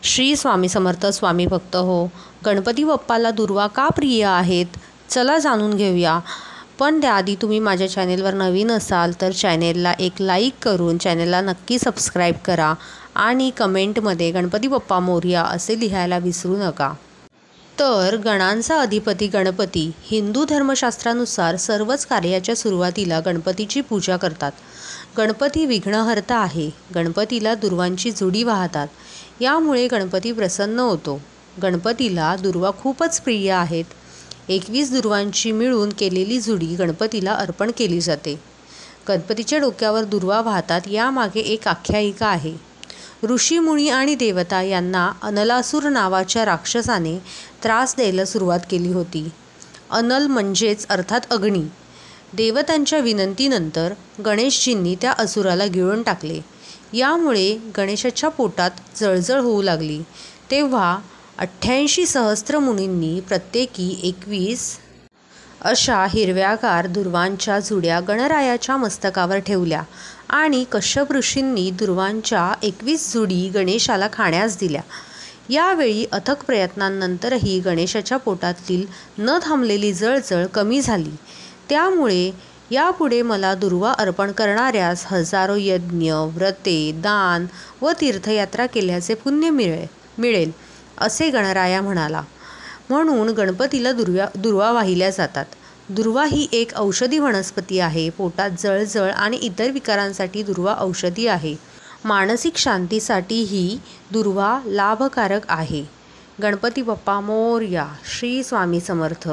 श्री स्वामी समर्थ स्वामी भक्त हो. गणपती बाप्पाला दुर्वा का प्रिय आहेत? चला जाणून घेऊया. पण त्याआधी तुम्ही माझ्या चॅनेलवर नवीन असाल तर चॅनेलला एक लाईक करून चॅनेलला नक्की सबस्क्राईब करा आणि कमेंटमध्ये गणपती बाप्पा मोरया असे लिहायला विसरू नका. तर गणांचा अधिपती गणपती. हिंदू धर्मशास्त्रानुसार सर्वच कार्याच्या सुरुवातीला गणपतीची पूजा करतात. गणपती विघ्नहर्ता आहे. गणपतीला दुर्वांची जुडी वाहतात. यामुळे गणपती प्रसन्न होतो. गणपतीला दुर्वा खूपच प्रिय आहेत. 21 दुर्वांची मिळून केलेली जुडी गणपतीला अर्पण केली जाते. गणपतीच्या डोक्यावर दुर्वा वाहतात यामागे एक आख्यायिका आहे. ऋषीमुनी आणि देवता यांना अनलासूर नावाच्या राक्षसाने त्रास द्यायला सुरुवात केली होती. अनल म्हणजेच अर्थात अग्नी. देवतांच्या विनंतीनंतर गणेशजींनी त्या असुराला गिळून टाकले. यामुळे गणेशाच्या पोटात जळजळ होऊ लागली. तेव्हा 88 सहस्त्र मुनींनी प्रत्येकी 21 अशा हिरव्यागार दुर्वांच्या जुड्या गणरायाच्या मस्तकावर ठेवल्या आणि कश्यप ऋषींनी दुर्वांच्या 21 जुडी गणेशाला खाण्यास दिल्या. यावेळी अथक प्रयत्नांनंतरही गणेशाच्या पोटातील न थांबलेली जळजळ कमी झाली. त्यामुळे यापुढे मला दुर्वा अर्पण करणाऱ्यास हजारो यज्ञ, व्रते, दान व तीर्थयात्रा केल्याचे पुण्य मिळेल असे गणराया म्हणाला. म्हणून गणपतीला दुर्वा वाहिल्या जातात. दुर्वा ही एक औषधी वनस्पती आहे. पोटात जळजळ आणि इतर विकारांसाठी दुर्वा औषधी आहे. मानसिक शांतीसाठीही दुर्वा लाभकारक आहे. गणपती बाप्पा मोरया. श्री स्वामी समर्थ.